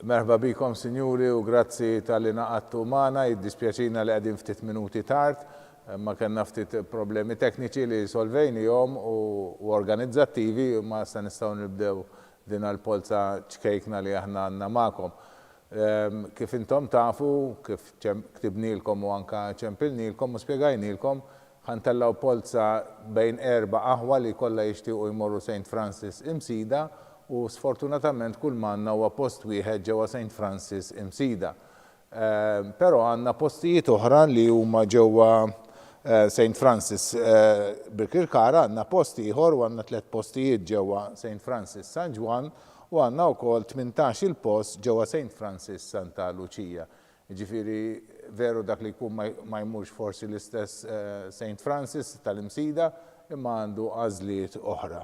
Merħba bikom, sinjuri, u grazzi tal-li naqattu maħna, jiddispjaċina li għadin ftit minuti tard, ma kellna ftit problemi tekniċi li solvejni jom u organizzattivi, ma sta nistaw nibdew din għal-polza ċkejkna li aħna għanna ma'kom. Kif intom tafu, kif ktibnilkom u anka ċempilnilkom u spiegajnilkom, ħantellaw polza bejn 4 aħwa li kollha jixtiequ jmorru St. Francis imsida, u sfortunatament kull manna huwa post wieħed ġewwa St. Francis imsida. Però għandna postijiet oħra li huma ġewwa St. Francis Birkirkara, għandna posti ieħor u għandna 3 postijiet ġewwa St. Francis San Juan u għandna wkoll 18 il-post ġewwa St. Francis Santa Lucia. Ġifieri veru dak li jkun ma jmurx forsi l-istess St. Francis tal-imsida imma għandu għażliet oħra.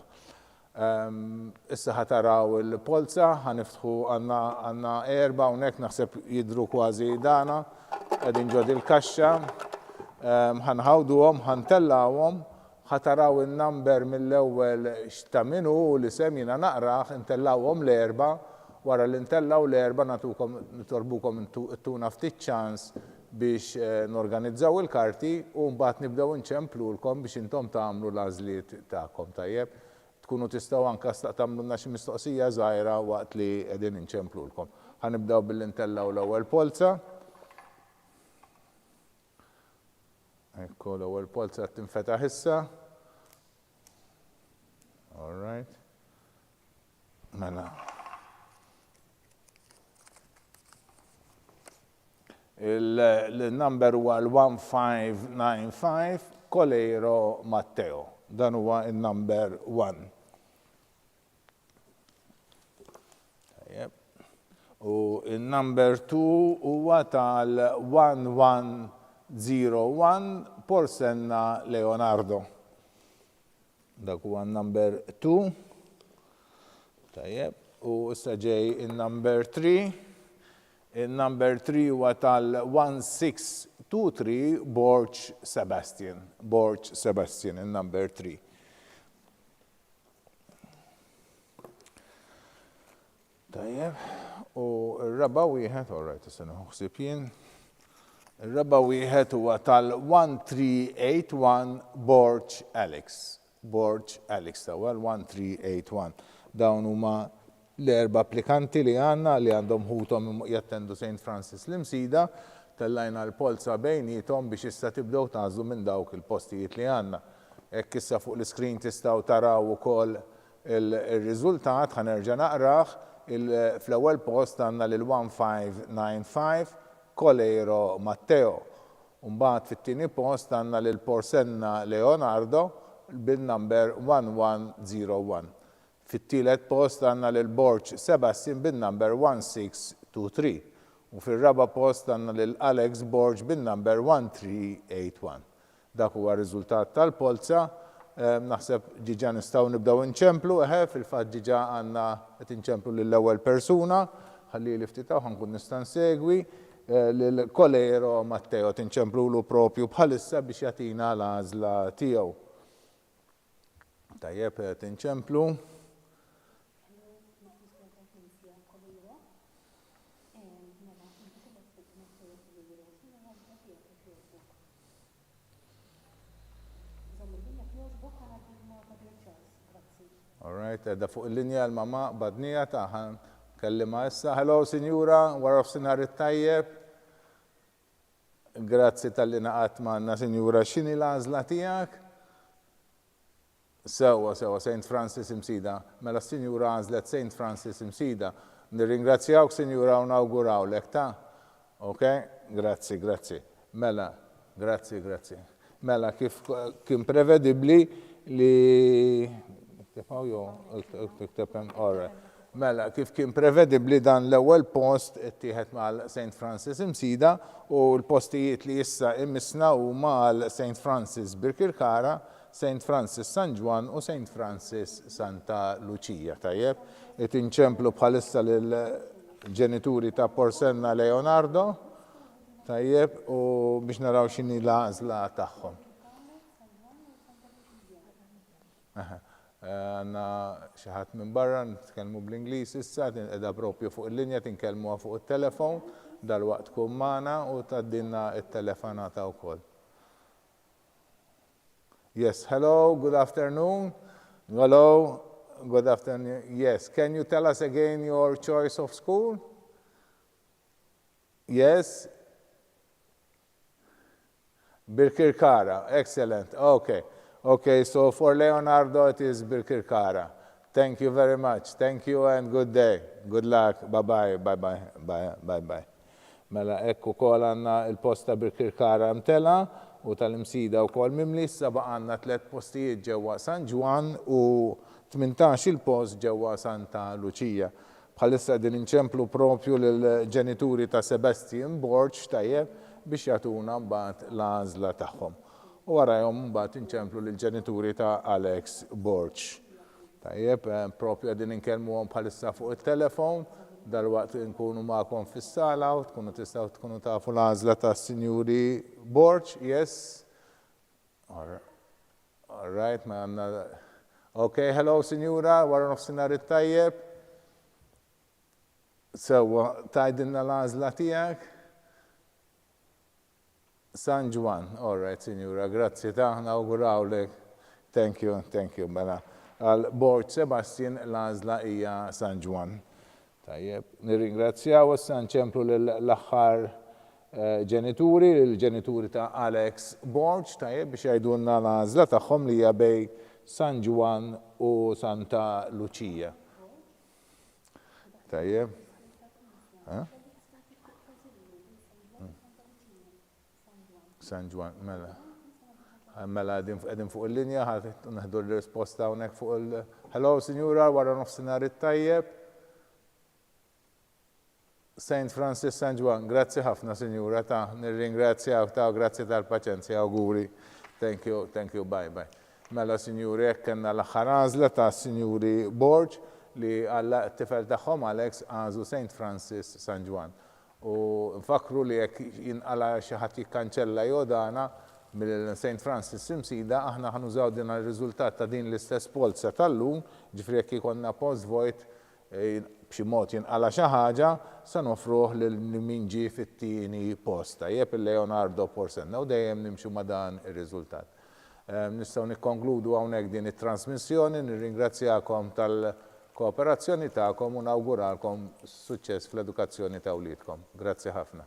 Issa ħataraw il-polza, ħaniftħu għanna 4 unek naħseb jidru kważi dana, għedin ġod il-kaxxa, ħanħawduhom, ħantellawhom, ħataraw il-number mill-ewwel x'ta' minu li semjina naqraħ, intellawhom l-4, wara li ntellaw l-4 nitorbukom tuna ftit ċans biex norganizzaw il-karti u mbagħad nibdew inċemplulkom biex intom tagħmlu l-għażliet tagħkom tajjeb. Tkunu tistgħu anke tagħmlulna xi mistoqsija żgħira waqt li qegħdin inċemplulkom. Ħanibdew billi ntellaw l-ewwel polza. Ekku l-ewwel polza qed tinfetaħ issa. All right. Mela. Il-number huwa l-1595 Colero Matteo. Dan huwa il-number 1. U il-number 2 huwa tal-1101 Porsenna Leonardo. Dak huwa number 2. Tajjeb. U issa ġej il-number 3. Il-number 3 huwa tal-1623 Borch Sebastian. Borch Sebastian, il-number 3. Tajjeb. U r-raba wieħed, all right, issa nħuħsib jien. Ir-raba wieħed huwa tal-1381 Borch Alex. Borch Alex tawal 1381. Dawn huma l-4 applikanti li għandna li għandhom ħuthom jattendu St. Francis l-imsida, tellajna l-polza bejnietom biex issa tibdew tagħżlu minn dawk il-postijiet li għandna. Hekk issa fuq l-iskrin tistgħu taraw ukoll il-riżultat ħanerġa' naqrah. Fl-ewwel post għandna l-1595 Colero Matteo. Mbagħad fit-tieni post għandna lil Porsenna Leonardo bin-number 1101. Fit-tielet post għandna lil Borch Sebastian bin-number 1623. U fir-raba post għandna lil Alex Borch bin-number 1381. Dak huwa r-riżultat tal-polza. Naħseb ġiġa nistgħu nibdew inċemplu, fil-fatt ġiġa għandna qed inċemplu lill-ewwel persuna, ħalli li ftitaw ħankun nista' nsegwi lil Colero Matteo tinċemplulu propju bħalissa biex jagħtina l-għażla tiegħu. Tajjeb tinċemplu. All right, da fuq il-linja l-mama badnija taħan kellima issa. Hello, Sinjura, wara f'sinar it-tajjeb. Grazzi tal-li naqat manna, Sinjura, x'inhi l-għażla tiegħek? Sewa, St. Francis imsida. Mela Sinjura għażlet St. Francis imsida. Nirringrazzjawk, Sinjura, u nawgurawlek ta'. Ok? Grazzi. Mela, grazzi. Mela, kif kien prevedibbli li Mela, kif kien prevedibbli dan l-ewwel post ittieħed mal St. Francis imsida u l-postijiet li issa immisna huma għal St. Francis Birkirkara, St. Francis San Juan u St. Francis Santa Lucia. Tajjeb, qed inċemplu bħalissa lill-ġenituri ta' Porsenna Leonardo. Tajjeb, u biex naraw x'inhi l-għażla tagħhom. Għanna xaħat minn barra, nitkellmu bl-Inglis issa, edha propju fuq il-linja, tinkellmu fuq il-telefon, dal-waqt tkun magħna u taddinna il-telefonata wkoll. Yes, hello, good afternoon. Hello, good afternoon. Yes, can you tell us again your choice of school? Yes? Birkirkara, excellent, okay. Okay, so for Leonardo it is Birkirkara. Thank you very much. Thank you and good day. Good luck. Bye-bye, bye-bye, bye-bye. Mela, ekku kol għanna il-posta Birkirkara mtela u tal-imsida u kol mimli, saba għanna 3 postijiet ġewwa San Juan u 18 il-post ġewwa Santa Lucia. Bħalissa din inċemplu propju l-ġenituri ta' Sebastian Borch tajjeb biex jatuna mbagħad l-għażla tagħhom. U warajhom mbagħad inċemplu lill-ġenituri ta' Alex Borch. Tajjeb, propju għadin inkellmuhom bħalissa fuq it-telefon, dal-waqt nkunu magħkom fis-sala u tkunu tistgħu tkunu tafu l-għażla tas-Sinjuri Borch, yes? All right, ma għandna. Okay, hello Sinjura, wara nofsinhar it-tajjeb. Sewwa, tgħidilna l-għażla tiegħek? San Juan, all right, Signora, grazzi ta' nawgurawlek. Thank you, mela. Għal-Borch Sebastian l-għażla hija San Juan. Tajjeb, nirringrazzjaw issa nċemplu l-aħħar ġenituri, l-ġenituri ta' Alex Borch, tajjeb biex jgħidulna l-għażla tagħhom li hija bej San Juan u Santa Lucia. Tajjeb. San Juan, mela. Mela għedin fuq il-linja, naħdu l-risposta unek fuq il- Hello, Signora, wara nofsinhar it-tajjeb. St. Francis San Juan, grazzi ħafna, Signora, ta' nirringrazzjaw ta' grazzi tal-paċenzja, auguri. Thank you, bye. Mela, Signori, kenna l-aħħar għażla ta' Signori Borch li għalla t-tifel tagħhom Alex għażu St. Francis San Juan. U nfakru li jekk jinqala xi ħadd jikkanċella jodana mill-St. Francis imsida, aħna ħanużaw din ir-riżultat ta' din l-istess polza tal-lum, ġifri jekk ikonna post vojt b'xi mod jinqala xi ħaġa, se nofruh lil min ġie fit-tieni posta. Jeb il-Leonardo Porsenna u dejjem nimxu ma' dan ir-riżultat. Nistgħu nikkonkludu hawnhekk din it-trasmissjoni, nirringrazzjakom tal-kooperazzjoni tagħkom u nawguralkom suċċess fl-edukazzjoni ta' wliedkom. Grazzi ħafna.